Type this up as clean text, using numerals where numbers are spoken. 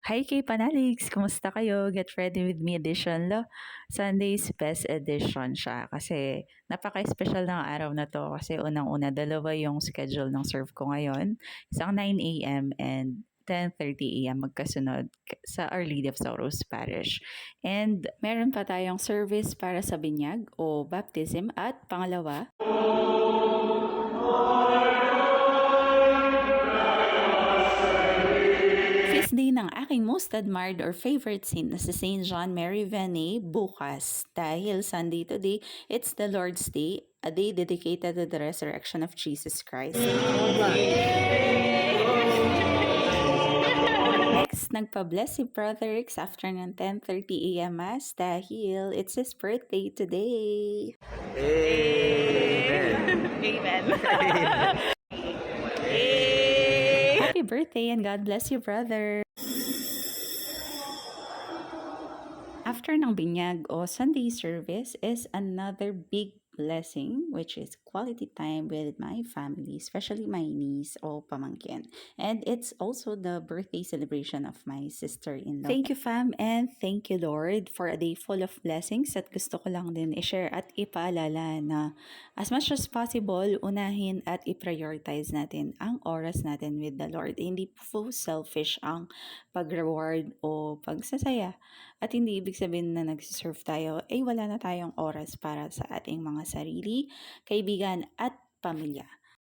Hi kay Panalix! Kumusta kayo? Get Ready With Me edition. Sunday's best edition siya kasi napaka-special ng araw na to kasi unang-una dalawa yung schedule ng serve ko ngayon. Isang 9 a.m. and 10:30 a.m. magkasunod sa Our Lady of Sorrows Parish. And meron pa tayong service para sa binyag o baptism at pangalawa, feast day ng aking most admired or favorite saint na si Saint John Mary Vianney bukas. Dahil Sunday today, it's the Lord's Day, a day dedicated to the resurrection of Jesus Christ. Next, nagpa-bless si Brother Rix after ng 10:30 a.m. Mass dahil it's his birthday today. Amen. Amen. Happy birthday and God bless you, brother! After ng binyag o Sunday service is another big blessing, which is quality time with my family, especially my niece o pamangkin. And it's also the birthday celebration of my sister-in-law. Thank you, fam, and thank you, Lord, for a day full of blessings. At gusto ko lang din i-share at ipaalala na as much as possible, unahin at i-prioritize natin ang oras natin with the Lord. Hindi po selfish ang pag-reward o pagsasaya. At hindi ibig sabihin na nagsiserve tayo, ay wala na tayong oras para sa ating mga sarili, kaibigan at pamilya.